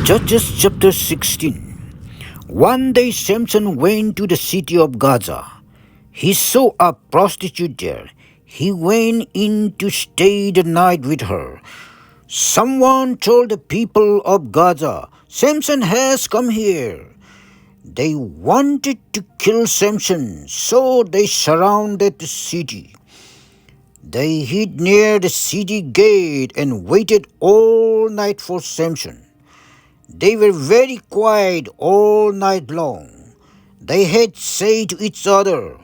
Judges chapter 16. One day Samson went to the city of Gaza. He saw a prostitute there. He went in to stay the night with her. Someone told the people of Gaza, "Samson has come here." They wanted to kill Samson, so they surrounded the city. They hid near the city gate and waited all night for Samson. They were very quiet all night long. They had said to each other,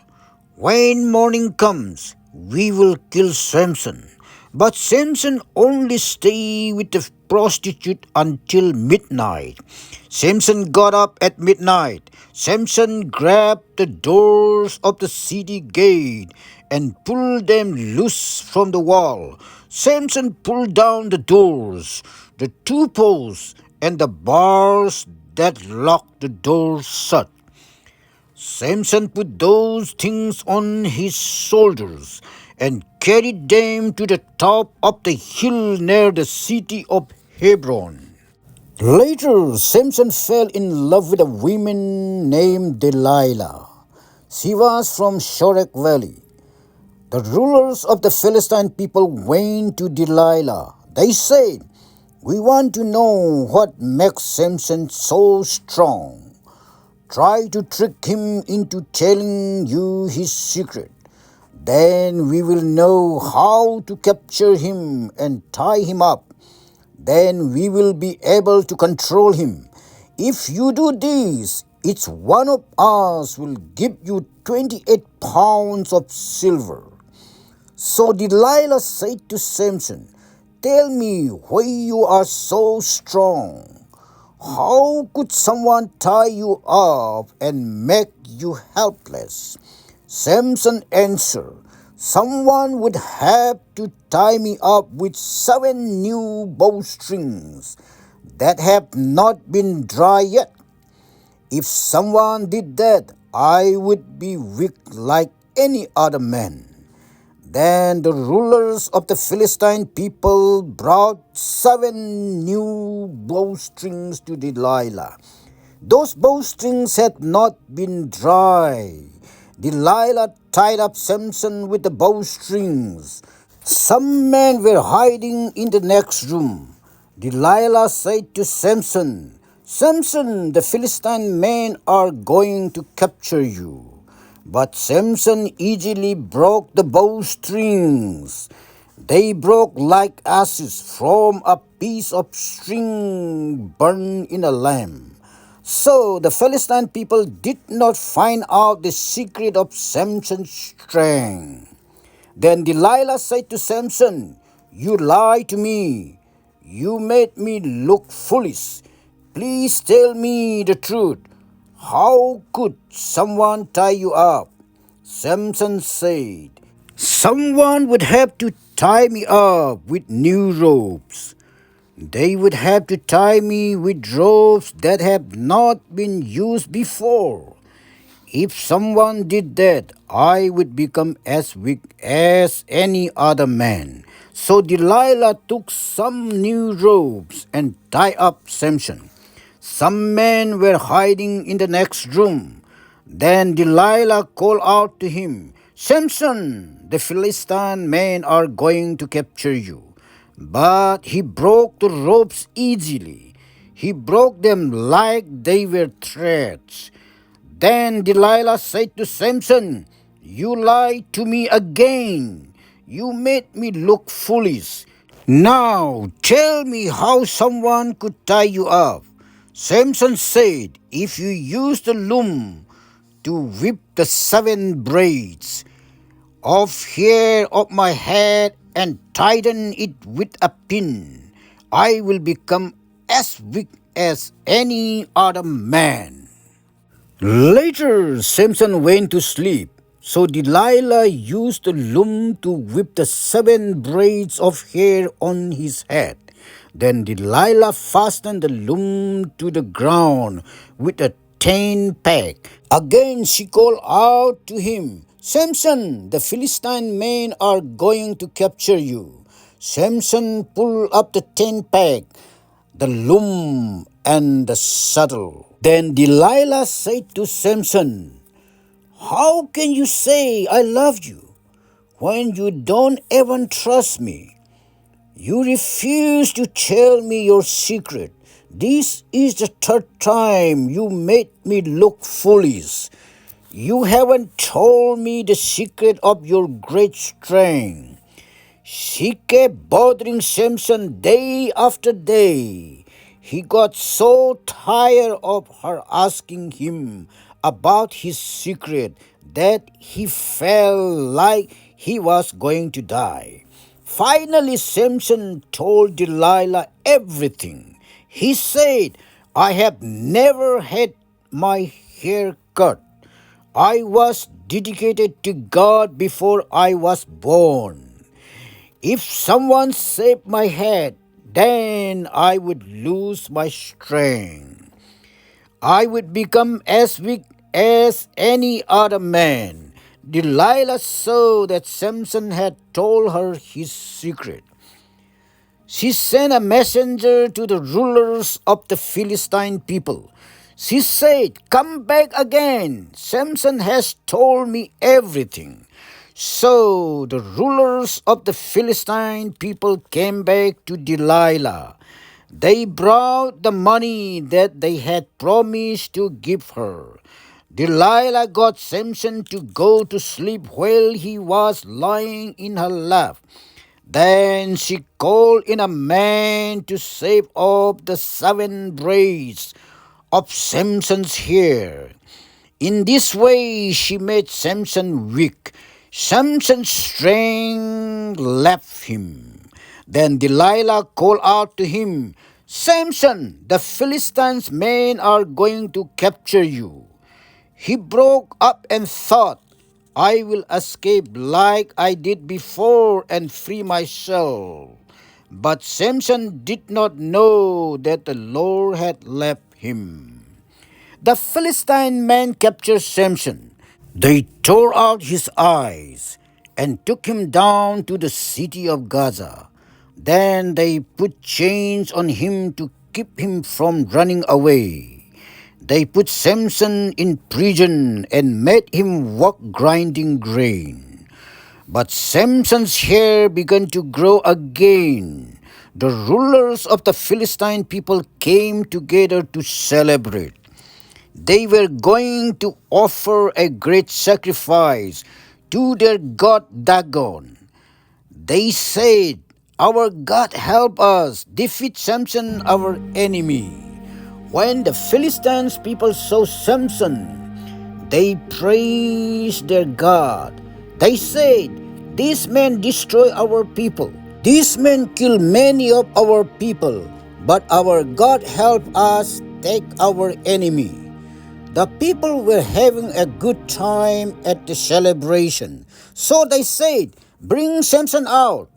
"When morning comes, we will kill Samson." But Samson only stayed with the prostitute until midnight. Samson got up at midnight. Samson grabbed the doors of the city gate and pulled them loose from the wall. Samson pulled down the doors, the two posts, and the bars that locked the doors shut. Samson put those things on his shoulders and carried them to the top of the hill near the city of Hebron. Later, Samson fell in love with a woman named Delilah. She was from Shorek Valley. The rulers of the Philistine people went to Delilah. They said, "We want to know what makes Samson so strong. Try to trick him into telling you his secret. Then we will know how to capture him and tie him up. Then we will be able to control him. If you do this, each one of us will give you 28 pounds of silver." So Delilah said to Samson, "Tell me why you are so strong. How could someone tie you up and make you helpless?" Samson answered, "Someone would have to tie me up with 7 new bowstrings that have not been dry yet. If someone did that, I would be weak like any other man." Then the rulers of the Philistine people brought 7 new bowstrings to Delilah. Those bowstrings had not been dry. Delilah tied up Samson with the bowstrings. Some men were hiding in the next room. Delilah said to Samson, "Samson, the Philistine men are going to capture you." But Samson easily broke the bowstrings. They broke like ashes from a piece of string burned in a lamp. So the Philistine people did not find out the secret of Samson's strength. Then Delilah said to Samson, "You lied to me. You made me look foolish. Please tell me the truth. How could someone tie you up?" Samson said, "Someone would have to tie me up with new ropes. They would have to tie me with ropes that have not been used before. If someone did that, I would become as weak as any other man." So Delilah took some new ropes and tied up Samson. Some men were hiding in the next room. Then Delilah called out to him, "Samson, the Philistine men are going to capture you." But he broke the ropes easily. He broke them like they were threads. Then Delilah said to Samson, "You lied to me again. You made me look foolish. Now tell me how someone could tie you up." Samson said, "If you use the loom to whip the 7 braids of hair of my head and tighten it with a pin, I will become as weak as any other man." Later, Samson went to sleep. So Delilah used the loom to whip the 7 braids of hair on his head. Then Delilah fastened the loom to the ground with a 10 peg. Again she called out to him, "Samson, the Philistine men are going to capture you." Samson pulled up the 10 peg, the loom, and the subtle. Then Delilah said to Samson, "How can you say I love you when you don't even trust me? You refuse to tell me your secret. This is the third time you made me look foolish. You haven't told me the secret of your great strength." She kept bothering Samson day after day. He got so tired of her asking him about his secret that he felt like he was going to die. Finally, Samson told Delilah everything. He said, "I have never had my hair cut. I was dedicated to God before I was born. If someone shaved my head, then I would lose my strength. I would become as weak as any other man." Delilah saw that Samson had told her his secret. She sent a messenger to the rulers of the Philistine people. She said, "Come back again. Samson has told me everything." So the rulers of the Philistine people came back to Delilah. They brought the money that they had promised to give her. Delilah got Samson to go to sleep while he was lying in her lap. Then she called in a man to shave off the 7 braids of Samson's hair. In this way she made Samson weak. Samson's strength left him. Then Delilah called out to him, "Samson, the Philistines' men are going to capture you." He broke up and thought, "I will escape like I did before and free myself." But Samson did not know that the Lord had left him. The Philistine men captured Samson. They tore out his eyes and took him down to the city of Gaza. Then they put chains on him to keep him from running away. They put Samson in prison and made him work grinding grain. But Samson's hair began to grow again. The rulers of the Philistine people came together to celebrate. They were going to offer a great sacrifice to their god Dagon. They said, "Our God help us defeat Samson, our enemy." When the Philistines people saw Samson, they praised their God. They said, "This man destroy our people. This man kill many of our people, but our God help us take our enemy." The people were having a good time at the celebration. So they said, "Bring Samson out.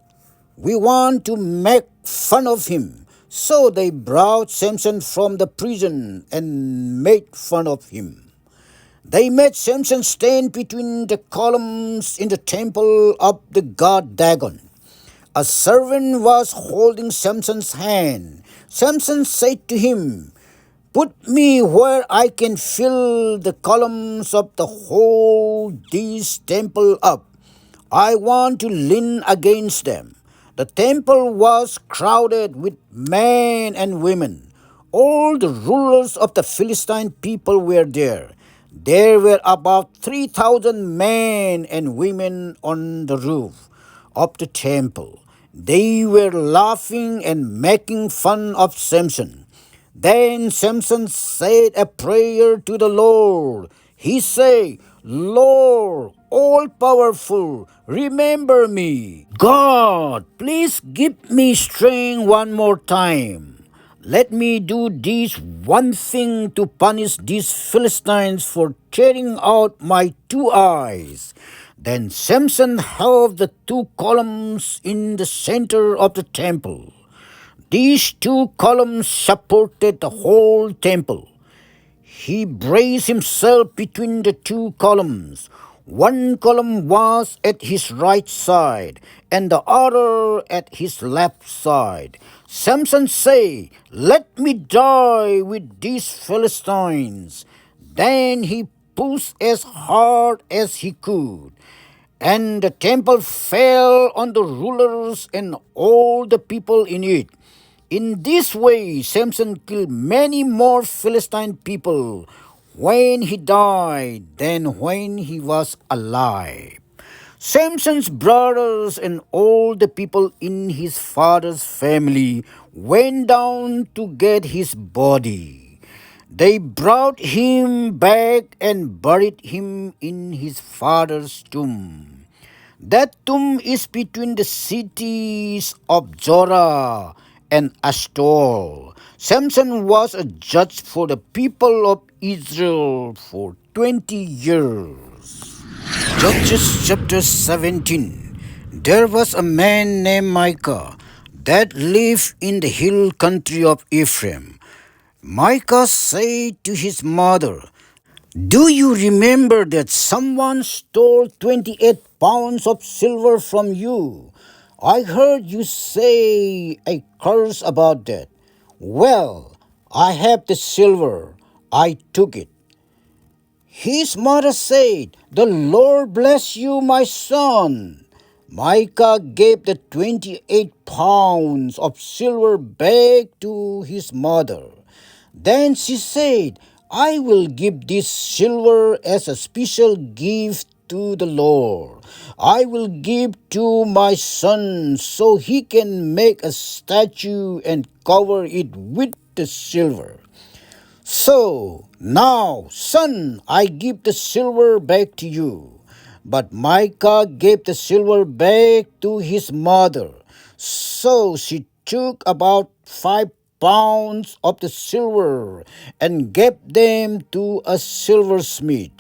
We want to make fun of him." So they brought Samson from the prison and made fun of him. They made Samson stand between the columns in the temple of the god Dagon. A servant was holding Samson's hand. Samson said to him, "Put me where I can fill the columns of the whole this temple up. I want to lean against them." The temple was crowded with men and women. All the rulers of the Philistine people were there. There were about 3,000 men and women on the roof of the temple. They were laughing and making fun of Samson. Then Samson said a prayer to the Lord. He said, "Lord, all-powerful, remember me. God, please give me strength one more time. Let me do this one thing to punish these Philistines for tearing out my 2 eyes." Then Samson held the 2 columns in the center of the temple. These 2 columns supported the whole temple. He braced himself between the 2 columns. One column was at his right side and the other at his left side. Samson say, "Let me die with these Philistines." Then he pushed as hard as he could, and the temple fell on the rulers and all the people in it. In this way, Samson killed many more Philistine people when he died than when he was alive. Samson's brothers and all the people in his father's family went down to get his body. They brought him back and buried him in his father's tomb. That tomb is between the cities of Zorah and Ashtor. Samson was a judge for the people of Israel for 20 years. Judges chapter 17. There was a man named Micah that lived in the hill country of Ephraim. Micah said to his mother, "Do you remember that someone stole 28 pounds of silver from you? I heard you say a curse about that. Well, I have the silver. I took it." His mother said, "The Lord bless you, my son." Micah gave the 28 pounds of silver back to his mother. Then she said, "I will give this silver as a special gift to the Lord. I will give to my son so he can make a statue and cover it with the silver. So now, son, I give the silver back to you." But Micah gave the silver back to his mother. So she took about 5 pounds of the silver and gave them to a silversmith.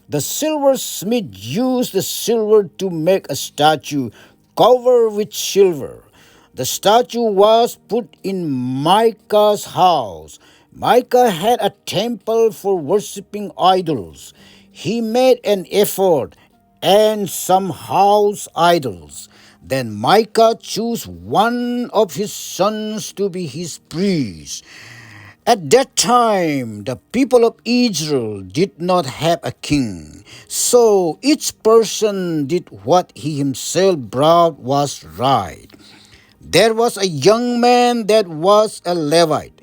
The silversmith used the silver to make a statue covered with silver. The statue was put in Micah's house. Micah had a temple for worshipping idols. He made an effort and some house idols. Then Micah chose one of his sons to be his priest. At that time, the people of Israel did not have a king, so each person did what he himself brought was right. There was a young man that was a Levite.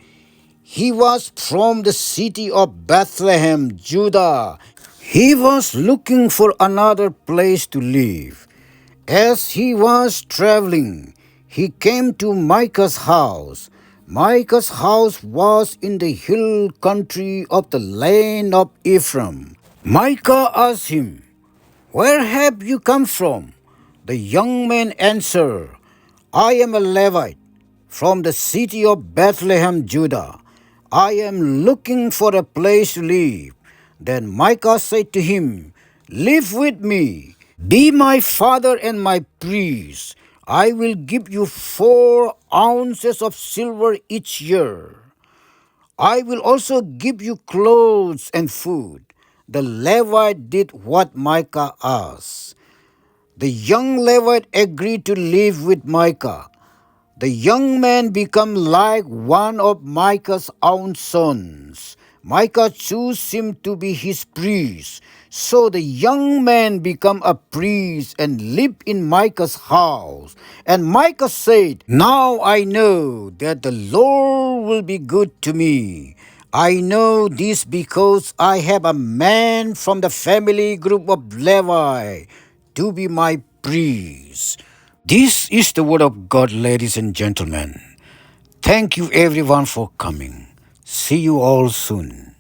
He was from the city of Bethlehem, Judah. He was looking for another place to live. As he was traveling, he came to Micah's house. Micah's house was in the hill country of the land of Ephraim. Micah asked him, "Where have you come from?" The young man answered, "I am a Levite from the city of Bethlehem, Judah. I am looking for a place to live." Then Micah said to him, "Live with me. Be my father and my priest. I will give you 4 ounces of silver each year. I will also give you clothes and food." The Levite did what Micah asked. The young Levite agreed to live with Micah. The young man became like one of Micah's own sons. Micah chose him to be his priest. So the young man became a priest and lived in Micah's house. And Micah said, "Now I know that the Lord will be good to me. I know this because I have a man from the family group of Levi to be my priest." This is the word of God, ladies and gentlemen. Thank you everyone for coming. See you all soon.